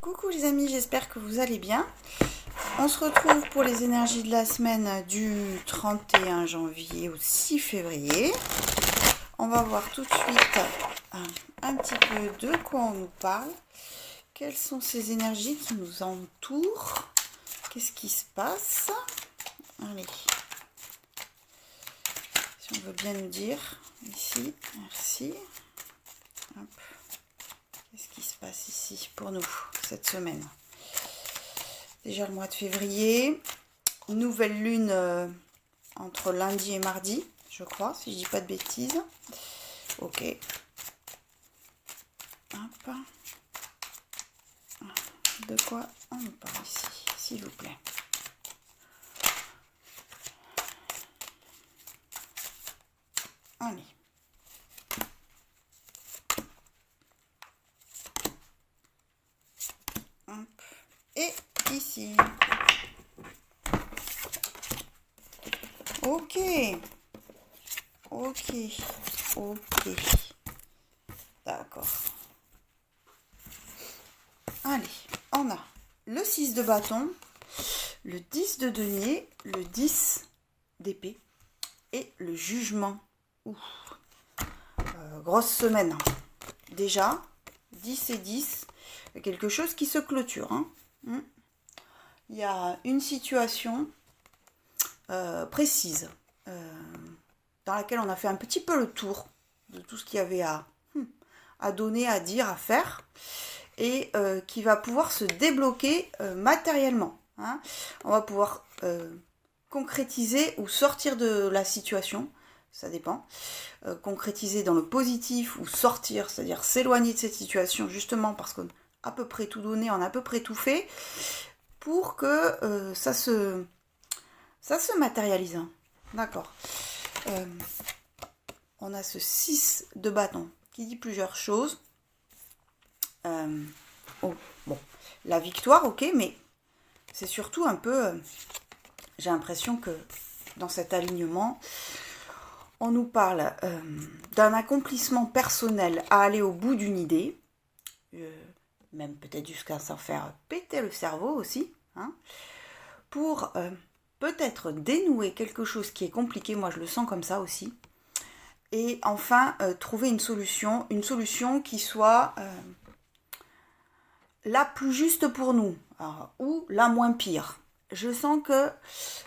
Coucou les amis, j'espère que vous allez bien. On se retrouve pour les énergies de la semaine du 31 janvier au 6 février. On va voir tout de suite un petit peu de quoi on nous parle. Quelles sont ces énergies qui nous entourent? Qu'est-ce qui se passe? Allez. Si on veut bien nous dire. Ici, merci. Hop. Qu'est-ce qui se passe ici pour nous cette semaine? Déjà le mois de février, nouvelle lune entre lundi et mardi, je crois, si je dis pas de bêtises. Ok. Hop. De quoi on nous parle ici, s'il vous plaît? Allez. Hop. Et ici. Ok. Ok. Ok. D'accord. Allez, on a le 6 de bâton, le 10 de denier, le 10 d'épée et le jugement. Grosse semaine. Déjà, 10 et 10, quelque chose qui se clôture. Il y a une situation précise dans laquelle on a fait un petit peu le tour de tout ce qu'il y avait à donner, à dire, à faire, et qui va pouvoir se débloquer matériellement. On va pouvoir concrétiser ou sortir de la situation, ça dépend. Concrétiser dans le positif ou sortir, c'est-à-dire s'éloigner de cette situation, justement parce qu'on a à peu près tout donné, on a à peu près tout fait, pour que ça se matérialise. D'accord. On a ce 6 de bâton qui dit plusieurs choses. La victoire, ok, mais c'est surtout un peu... j'ai l'impression que dans cet alignement, on nous parle d'un accomplissement personnel à aller au bout d'une idée, même peut-être jusqu'à s'en faire péter le cerveau aussi, pour peut-être dénouer quelque chose qui est compliqué, moi je le sens comme ça aussi, et enfin trouver une solution qui soit la plus juste pour nous, ou la moins pire. Je sens que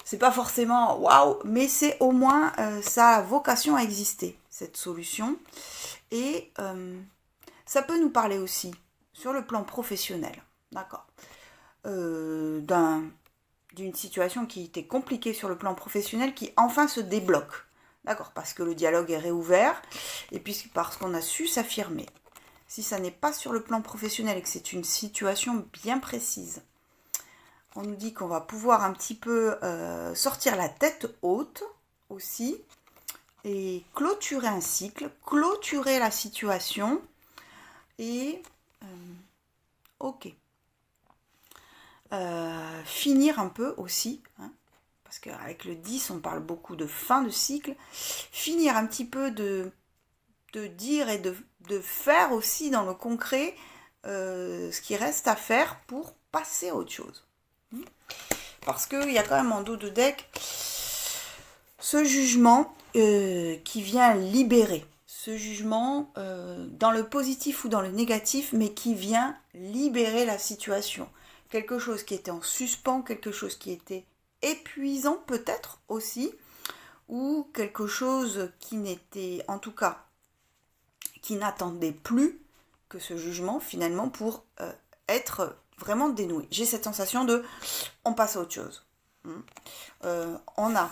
c'est pas forcément waouh, mais c'est au moins ça a vocation à exister, cette solution. Et ça peut nous parler aussi sur le plan professionnel, d'accord, d'une situation qui était compliquée sur le plan professionnel qui enfin se débloque, d'accord, parce que le dialogue est réouvert et puis parce qu'on a su s'affirmer. Si ça n'est pas sur le plan professionnel et que c'est une situation bien précise, on nous dit qu'on va pouvoir un petit peu sortir la tête haute aussi et clôturer un cycle, clôturer la situation et ok. Finir un peu aussi, parce qu'avec le 10 on parle beaucoup de fin de cycle, finir un petit peu de dire et de faire aussi dans le concret ce qui reste à faire pour passer à autre chose. Parce qu'il y a quand même en dos de deck ce jugement qui vient libérer. Ce jugement dans le positif ou dans le négatif, mais qui vient libérer la situation. Quelque chose qui était en suspens, quelque chose qui était épuisant peut-être aussi, ou quelque chose qui n'était, en tout cas, qui n'attendait plus que ce jugement finalement pour être vraiment dénoué. J'ai cette sensation de on passe à autre chose. On a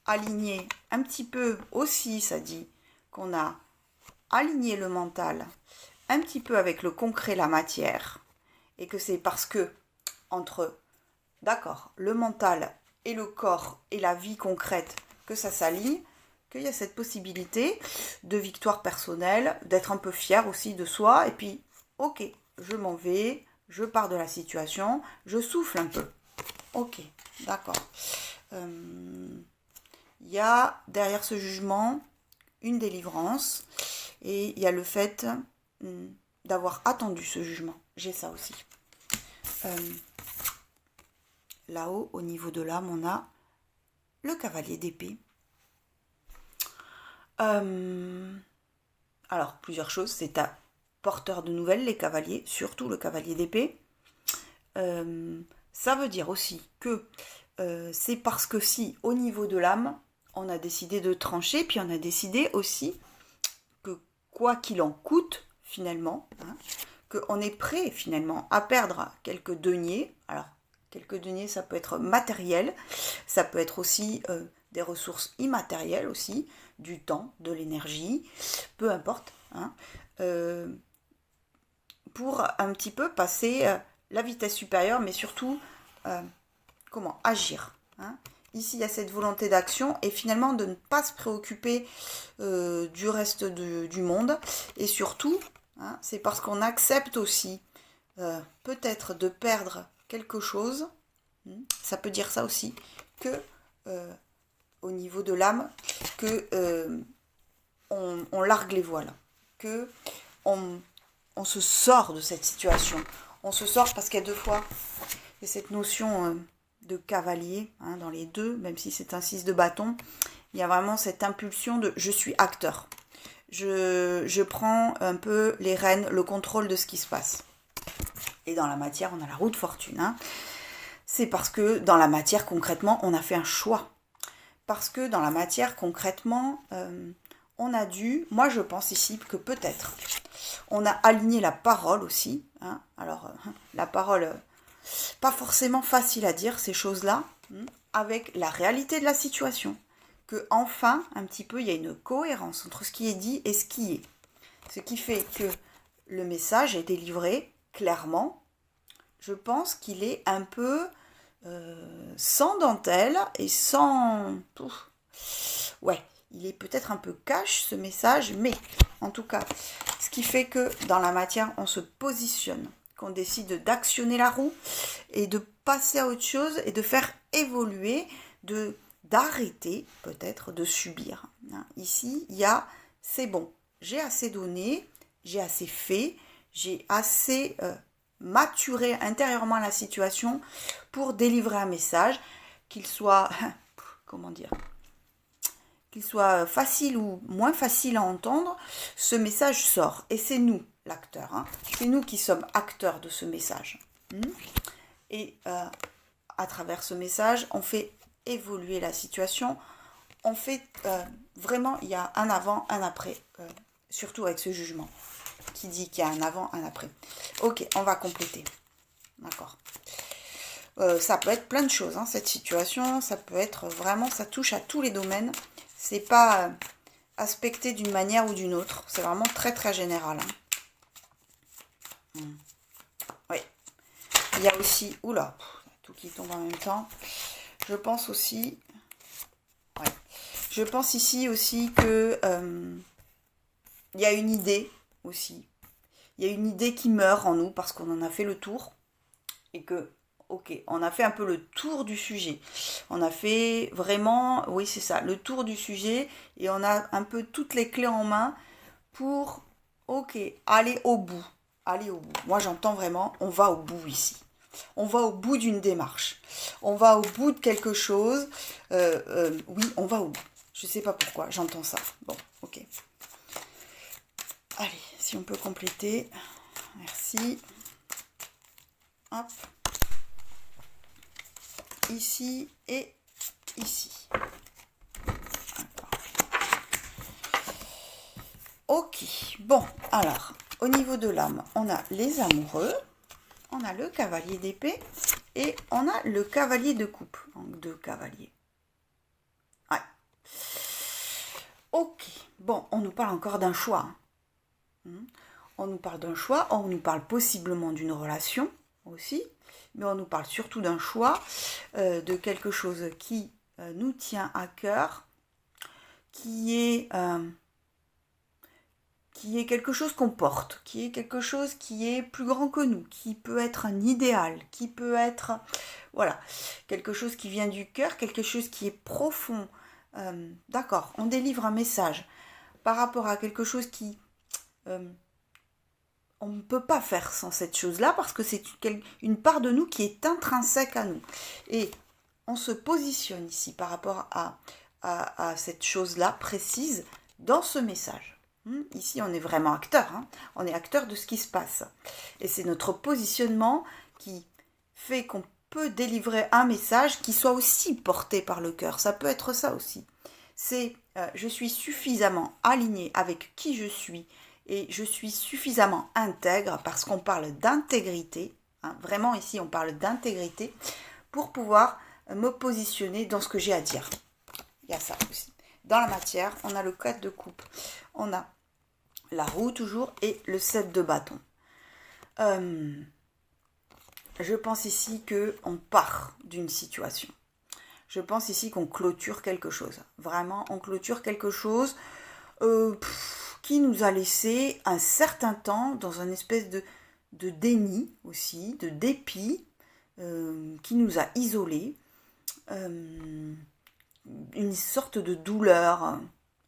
aligné un petit peu aussi, ça dit qu'on a aligné le mental un petit peu avec le concret, la matière, et que c'est parce que entre, d'accord, le mental et le corps et la vie concrète que ça s'aligne, qu'il y a cette possibilité de victoire personnelle, d'être un peu fier aussi de soi, et puis, ok, je m'en vais, je pars de la situation, je souffle un peu. Ok, d'accord. Il y a derrière ce jugement une délivrance, et il y a le fait d'avoir attendu ce jugement. J'ai ça aussi. Là-haut, au niveau de l'âme, on a le cavalier d'épée. Alors, plusieurs choses. C'est un porteur de nouvelles, les cavaliers, surtout le cavalier d'épée. Ça veut dire aussi que c'est parce que si, au niveau de l'âme, on a décidé de trancher, puis on a décidé aussi que quoi qu'il en coûte, finalement, qu'on est prêt, finalement, à perdre quelques deniers. Alors, quelques deniers, ça peut être matériel, ça peut être aussi des ressources immatérielles aussi, du temps, de l'énergie, peu importe, pour un petit peu passer la vitesse supérieure, mais surtout, agir. Ici, il y a cette volonté d'action et finalement de ne pas se préoccuper du reste du monde. Et surtout, c'est parce qu'on accepte aussi peut-être de perdre quelque chose. Ça peut dire ça aussi, que au niveau de l'âme, que on largue les voiles, que on se sort de cette situation. On se sort parce qu'il y a deux fois cette notion de cavalier dans les deux, même si c'est un 6 de bâton, il y a vraiment cette impulsion de je suis acteur. Je prends un peu les rênes, le contrôle de ce qui se passe. Et dans la matière, on a la roue de fortune. C'est parce que dans la matière, concrètement, on a fait un choix. Parce que dans la matière, concrètement, on a dû, moi je pense ici que peut-être, on a aligné la parole aussi. Alors, la parole, pas forcément facile à dire ces choses-là, avec la réalité de la situation. Que enfin, un petit peu, il y a une cohérence entre ce qui est dit et ce qui est. Ce qui fait que le message est délivré clairement. Je pense qu'il est un peu sans dentelle et sans... Ouais, il est peut-être un peu cash ce message, mais en tout cas, ce qui fait que dans la matière, on se positionne, qu'on décide d'actionner la roue et de passer à autre chose et de faire évoluer, d'arrêter peut-être de subir. Ici, il y a, c'est bon, j'ai assez donné, j'ai assez fait, j'ai assez maturé intérieurement la situation pour délivrer un message, qu'il soit, qu'il soit facile ou moins facile à entendre, ce message sort. Et c'est nous, l'acteur. C'est nous qui sommes acteurs de ce message. Et à travers ce message, on fait évoluer la situation. On fait vraiment, il y a un avant, un après, surtout avec ce jugement qui dit qu'il y a un avant, un après. Ok, on va compléter. D'accord. Ça peut être plein de choses, cette situation. Ça peut être vraiment, ça touche à tous les domaines. C'est pas aspecté d'une manière ou d'une autre. C'est vraiment très très général. Oui. Il y a aussi, oula, tout qui tombe en même temps. Je pense aussi, je pense ici aussi que il y a une idée aussi. Il y a une idée qui meurt en nous parce qu'on en a fait le tour et que, ok, on a fait un peu le tour du sujet. On a fait vraiment, oui c'est ça, le tour du sujet et on a un peu toutes les clés en main pour, ok, aller au bout. Aller au bout. Moi j'entends vraiment, on va au bout ici. On va au bout d'une démarche. On va au bout de quelque chose. Oui, on va au bout. Je ne sais pas pourquoi, j'entends ça. Bon, ok. Allez, si on peut compléter. Merci. Hop. Ici et ici. Ok. Bon, alors, au niveau de l'âme, on a les amoureux. On a le cavalier d'épée et on a le cavalier de coupe. Donc, deux cavaliers. Ouais. Ok. Bon, on nous parle encore d'un choix. On nous parle d'un choix, on nous parle possiblement d'une relation aussi, mais on nous parle surtout d'un choix, de quelque chose qui nous tient à cœur, qui est quelque chose qu'on porte, qui est quelque chose qui est plus grand que nous, qui peut être un idéal, qui peut être, voilà, quelque chose qui vient du cœur, quelque chose qui est profond. D'accord, on délivre un message par rapport à quelque chose qui on ne peut pas faire sans cette chose-là parce que c'est une part de nous qui est intrinsèque à nous. Et on se positionne ici par rapport à cette chose-là précise dans ce message. Ici, on est vraiment acteur. On est acteur de ce qui se passe. Et c'est notre positionnement qui fait qu'on peut délivrer un message qui soit aussi porté par le cœur. Ça peut être ça aussi. C'est je suis suffisamment aligné avec qui je suis et je suis suffisamment intègre parce qu'on parle d'intégrité. Vraiment ici, on parle d'intégrité pour pouvoir me positionner dans ce que j'ai à dire. Il y a ça aussi. Dans la matière, on a le 4 de coupe, on a la roue toujours et le 7 de bâton. Je pense ici qu'on part d'une situation. Je pense ici qu'on clôture quelque chose. Vraiment, on clôture quelque chose qui nous a laissé un certain temps dans une espèce de déni aussi, de dépit, qui nous a isolés. Une sorte de douleur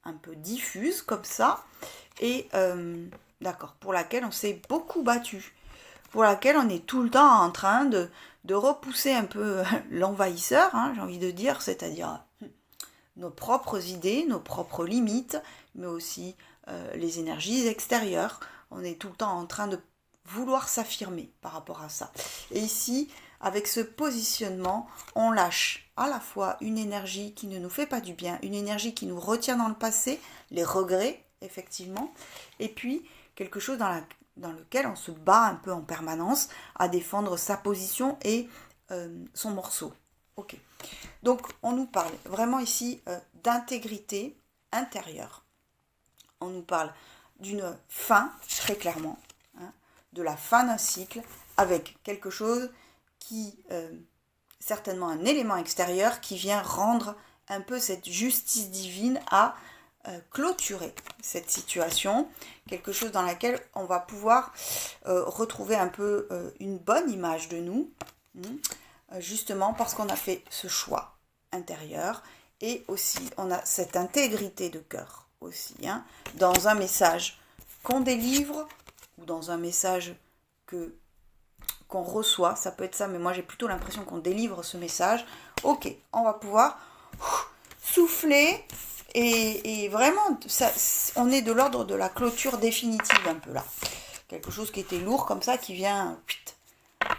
un peu diffuse comme ça et d'accord, pour laquelle on s'est beaucoup battu, pour laquelle on est tout le temps en train de repousser un peu l'envahisseur, j'ai envie de dire, c'est-à-dire nos propres idées, nos propres limites, mais aussi les énergies extérieures. On est tout le temps en train de vouloir s'affirmer par rapport à ça. Et ici, avec ce positionnement, on lâche à la fois une énergie qui ne nous fait pas du bien, une énergie qui nous retient dans le passé, les regrets, effectivement, et puis quelque chose dans lequel on se bat un peu en permanence à défendre sa position et son morceau. Ok. Donc, on nous parle vraiment ici d'intégrité intérieure. On nous parle d'une fin, très clairement, de la fin d'un cycle, avec quelque chose qui, certainement un élément extérieur, qui vient rendre un peu cette justice divine à clôturer cette situation, quelque chose dans laquelle on va pouvoir retrouver un peu une bonne image de nous, justement parce qu'on a fait ce choix intérieur et aussi on a cette intégrité de cœur aussi, dans un message qu'on délivre ou dans un message qu'on reçoit, ça peut être ça, mais moi j'ai plutôt l'impression qu'on délivre ce message. Ok, on va pouvoir souffler et vraiment, on est de l'ordre de la clôture définitive un peu là. Quelque chose qui était lourd comme ça, qui vient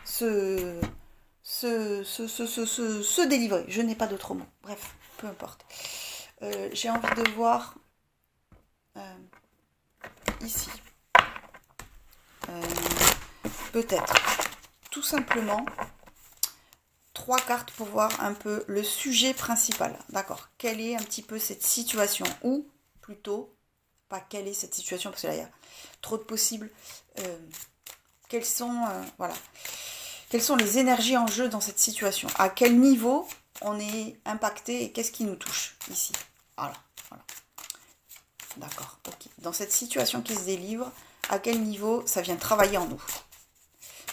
se délivrer. Je n'ai pas d'autre mot. Bref, peu importe. J'ai envie de voir ici. Peut-être tout simplement 3 cartes pour voir un peu le sujet principal. D'accord. Quelle est un petit peu cette situation? Ou plutôt, pas quelle est cette situation, parce que là il y a trop de possibles. Quelles sont les énergies en jeu dans cette situation? À quel niveau on est impacté et qu'est-ce qui nous touche ici? Voilà. D'accord. Ok. Dans cette situation qui se délivre, à quel niveau ça vient travailler en nous?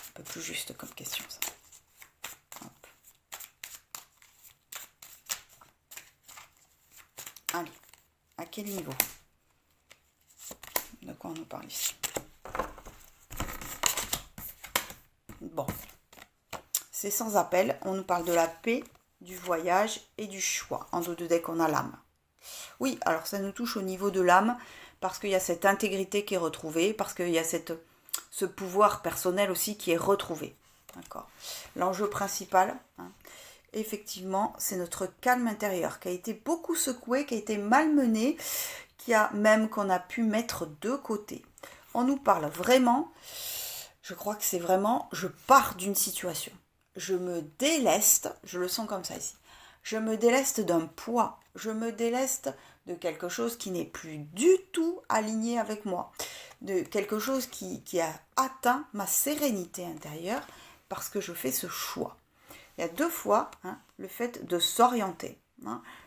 Un peu plus juste comme question, ça. Hop. Allez, à quel niveau? De quoi on nous parle ici? Bon, c'est sans appel. On nous parle de la paix, du voyage et du choix. En dos de deck, on a l'âme. Oui, alors ça nous touche au niveau de l'âme parce qu'il y a cette intégrité qui est retrouvée, parce qu'il y a ce pouvoir personnel aussi qui est retrouvé. D'accord. L'enjeu principal, effectivement, c'est notre calme intérieur qui a été beaucoup secoué, qui a été malmené, qu'on a pu mettre de côté. On nous parle vraiment, je crois que c'est vraiment, je pars d'une situation. Je me déleste, je le sens comme ça ici. Je me déleste d'un poids, je me déleste de quelque chose qui n'est plus du tout aligné avec moi, de quelque chose qui a atteint ma sérénité intérieure parce que je fais ce choix. Il y a 2 fois le fait de s'orienter.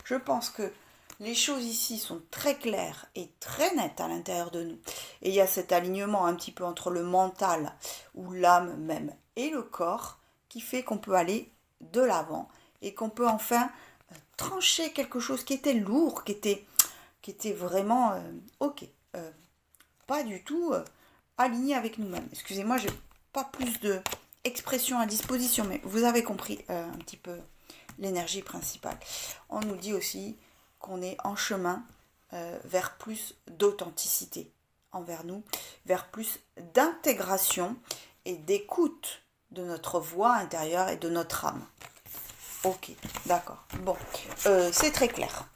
Je pense que les choses ici sont très claires et très nettes à l'intérieur de nous. Et il y a cet alignement un petit peu entre le mental ou l'âme même et le corps qui fait qu'on peut aller de l'avant et qu'on peut enfin trancher quelque chose qui était lourd, qui était vraiment pas du tout alignés avec nous-mêmes. Excusez-moi, j'ai pas plus d'expressions à disposition, mais vous avez compris un petit peu l'énergie principale. On nous dit aussi qu'on est en chemin vers plus d'authenticité envers nous, vers plus d'intégration et d'écoute de notre voix intérieure et de notre âme. Ok, d'accord. Bon, c'est très clair.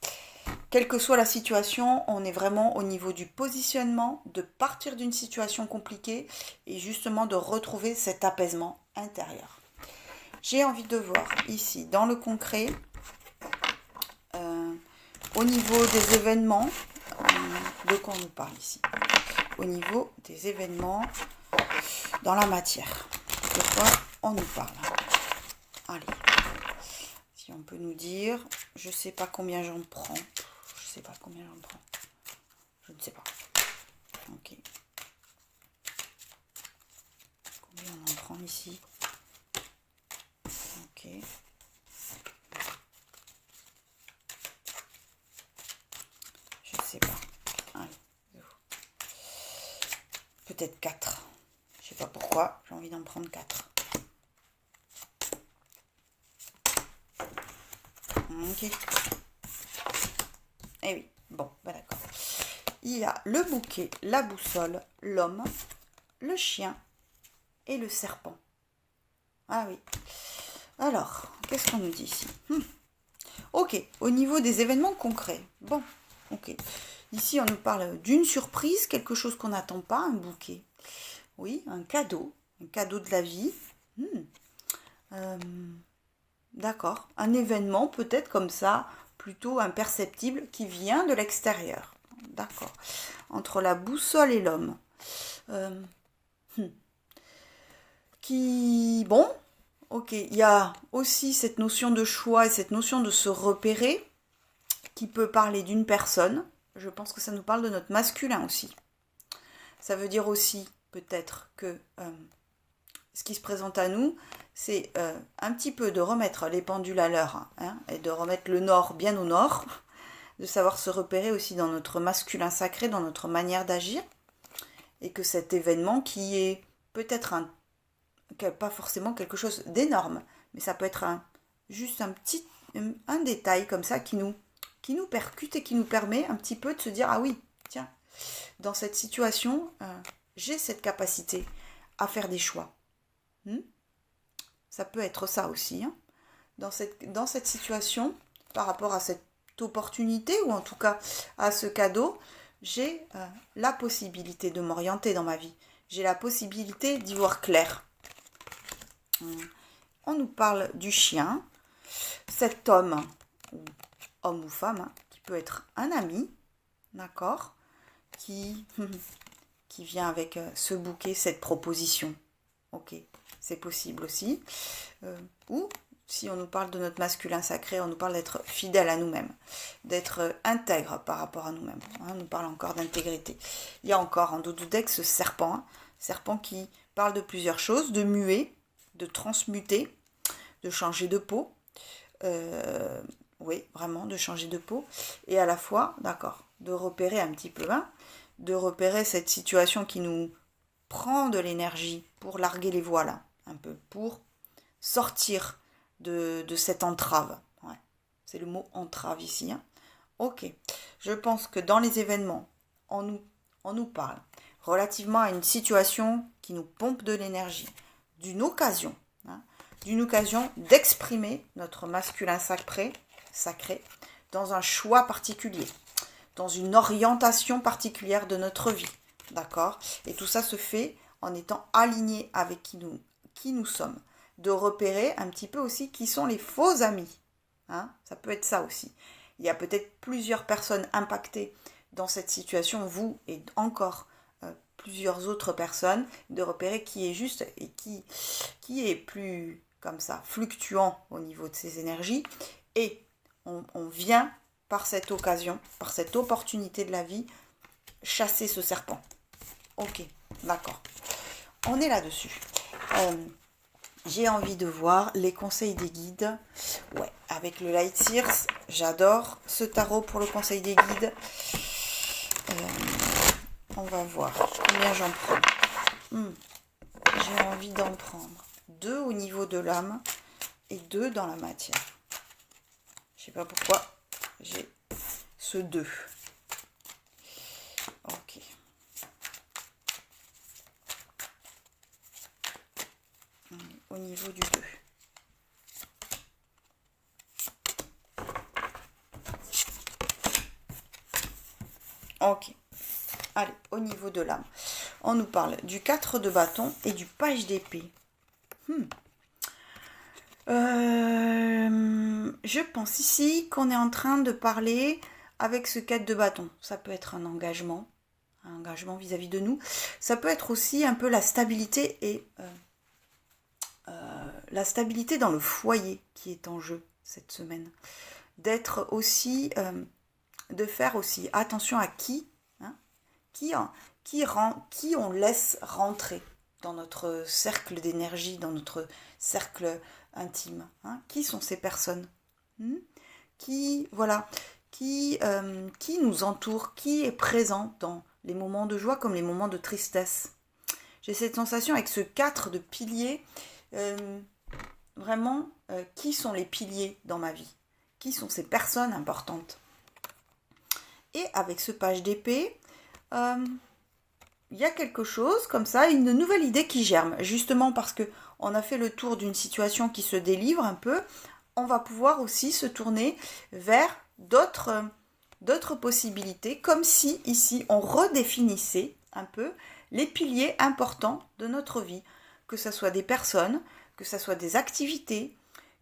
Quelle que soit la situation, on est vraiment au niveau du positionnement, de partir d'une situation compliquée et justement de retrouver cet apaisement intérieur. J'ai envie de voir ici, dans le concret, au niveau des événements, de quoi on nous parle ici? Au niveau des événements dans la matière, de quoi on nous parle? Allez, si on peut nous dire, je ne sais pas combien j'en prends. Je ne sais pas combien j'en prends. Je ne sais pas. Ok. Combien on en prend ici? Ok. Je ne sais pas. Allez. Peut-être 4. Je ne sais pas pourquoi. J'ai envie d'en prendre 4. Ok. Eh oui. Bon, bah d'accord. Il y a le bouquet, la boussole, l'homme, le chien et le serpent. Ah oui. Alors, qu'est-ce qu'on nous dit ici? Ok, au niveau des événements concrets. Bon, ok. Ici, on nous parle d'une surprise, quelque chose qu'on n'attend pas, un bouquet. Oui, un cadeau de la vie. D'accord, un événement peut-être comme ça, plutôt imperceptible, qui vient de l'extérieur. D'accord. Entre la boussole et l'homme. Bon, ok, il y a aussi cette notion de choix et cette notion de se repérer qui peut parler d'une personne. Je pense que ça nous parle de notre masculin aussi. Ça veut dire aussi peut-être que ce qui se présente à nous, c'est un petit peu de remettre les pendules à l'heure et de remettre le nord bien au nord, de savoir se repérer aussi dans notre masculin sacré, dans notre manière d'agir, et que cet événement qui est peut-être pas forcément quelque chose d'énorme, mais ça peut être juste un détail comme ça qui nous percute et qui nous permet un petit peu de se dire, ah oui, tiens, dans cette situation, j'ai cette capacité à faire des choix. Ça peut être ça aussi. Dans cette situation, par rapport à cette opportunité, ou en tout cas à ce cadeau, j'ai la possibilité de m'orienter dans ma vie. J'ai la possibilité d'y voir clair. On nous parle du chien, cet homme ou femme, qui peut être un ami, d'accord, qui vient avec ce bouquet, cette proposition. Ok, c'est possible aussi. Ou si on nous parle de notre masculin sacré, on nous parle d'être fidèle à nous-mêmes, d'être intègre par rapport à nous-mêmes. On nous parle encore d'intégrité. Il y a encore en dos du deck ce serpent, serpent qui parle de plusieurs choses, de muer, de transmuter, de changer de peau. Oui, vraiment, de changer de peau. Et à la fois, d'accord, de repérer un petit peu, de repérer cette situation qui nous prend de l'énergie pour larguer les voiles, un peu, pour sortir de cette entrave. Ouais, c'est le mot entrave ici. Ok, je pense que dans les événements, on nous parle relativement à une situation qui nous pompe de l'énergie, d'une occasion d'exprimer notre masculin sacré dans un choix particulier, dans une orientation particulière de notre vie, d'accord? Et tout ça se fait en étant aligné avec qui nous sommes, de repérer un petit peu aussi qui sont les faux amis, ça peut être ça aussi. Il y a peut-être plusieurs personnes impactées dans cette situation, vous et encore plusieurs autres personnes, de repérer qui est juste et qui est plus comme ça, fluctuant au niveau de ses énergies, et on vient par cette occasion, par cette opportunité de la vie, chasser ce serpent. Ok, d'accord. On est là-dessus. J'ai envie de voir les conseils des guides. Ouais, avec le Light Seers, j'adore ce tarot pour le conseil des guides. On va voir combien j'en prends. J'ai envie d'en prendre 2 au niveau de l'âme et 2 dans la matière. Je sais pas pourquoi j'ai ce 2. Ok. Au niveau du 2. Ok. Allez, au niveau de l'âme. On nous parle du 4 de bâton et du page d'épée. Je pense ici qu'on est en train de parler avec ce 4 de bâton. Ça peut être un engagement vis-à-vis de nous. Ça peut être aussi un peu la stabilité et la stabilité dans le foyer qui est en jeu cette semaine. D'être aussi, de faire aussi attention à qui on laisse rentrer dans notre cercle d'énergie, dans notre cercle intime. Qui sont ces personnes qui nous entourent, qui est présent dans les moments de joie comme les moments de tristesse. J'ai cette sensation avec ce 4 de piliers, vraiment, qui sont les piliers dans ma vie? Qui sont ces personnes importantes? Et avec ce page d'épée, il y a quelque chose comme ça, une nouvelle idée qui germe. Justement parce que on a fait le tour d'une situation qui se délivre un peu, on va pouvoir aussi se tourner vers d'autres possibilités, comme si ici on redéfinissait un peu les piliers importants de notre vie, que ce soit des personnes, que ce soit des activités,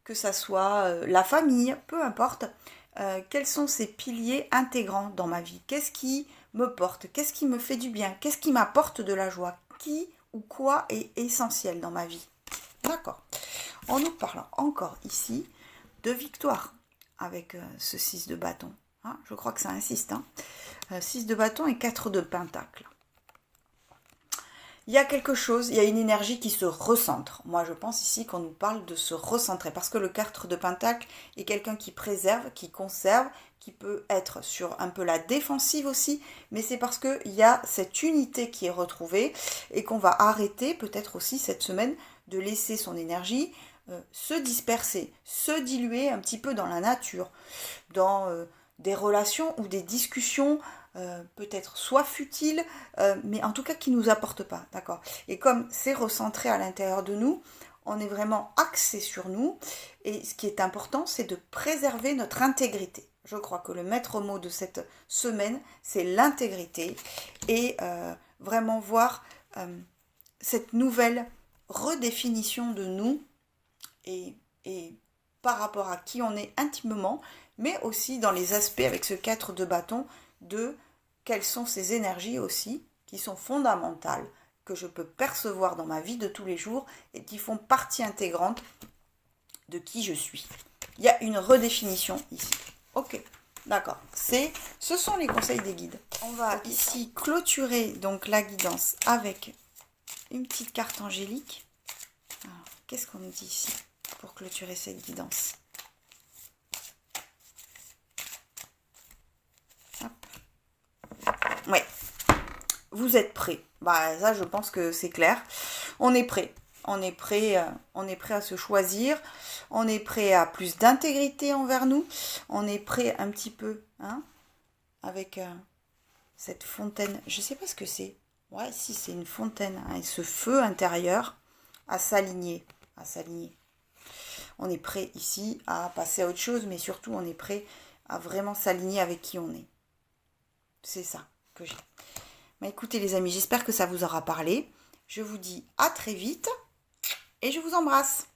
que ce soit la famille, peu importe. Quels sont ces piliers intégrants dans ma vie? Qu'est-ce qui me porte? Qu'est-ce qui me fait du bien? Qu'est-ce qui m'apporte de la joie? Qui ou quoi est essentiel dans ma vie? D'accord. En nous parlant encore ici de victoire avec ce 6 de bâton. Je crois que ça insiste. 6 de bâton et 4 de pentacle. Il y a quelque chose, il y a une énergie qui se recentre. Moi, je pense ici qu'on nous parle de se recentrer parce que le 4 de pentacle est quelqu'un qui préserve, qui conserve, qui peut être sur un peu la défensive aussi, mais c'est parce qu'il y a cette unité qui est retrouvée et qu'on va arrêter peut-être aussi cette semaine de laisser son énergie se disperser, se diluer un petit peu dans la nature, dans des relations ou des discussions peut-être soit futiles, mais en tout cas qui ne nous apportent pas, d'accord? Et comme c'est recentré à l'intérieur de nous, on est vraiment axé sur nous, et ce qui est important, c'est de préserver notre intégrité. Je crois que le maître mot de cette semaine, c'est l'intégrité, et vraiment voir cette nouvelle redéfinition de nous, et par rapport à qui on est intimement, mais aussi dans les aspects avec ce 4 de bâton, de quelles sont ces énergies aussi qui sont fondamentales, que je peux percevoir dans ma vie de tous les jours et qui font partie intégrante de qui je suis. Il y a une redéfinition ici. Ok, d'accord. Ce sont les conseils des guides. On va ici clôturer donc la guidance avec une petite carte angélique. Alors, qu'est-ce qu'on nous dit ici pour clôturer cette guidance? Ouais, vous êtes prêts. Bah ça, je pense que c'est clair. On est prêt. On est prêt à se choisir. On est prêt à plus d'intégrité envers nous. On est prêt un petit peu, avec cette fontaine. Je sais pas ce que c'est. Ouais, si c'est une fontaine, et ce feu intérieur à s'aligner, On est prêt ici à passer à autre chose, mais surtout on est prêt à vraiment s'aligner avec qui on est. C'est ça que j'ai. Bah, écoutez les amis, j'espère que ça vous aura parlé. Je vous dis à très vite et je vous embrasse.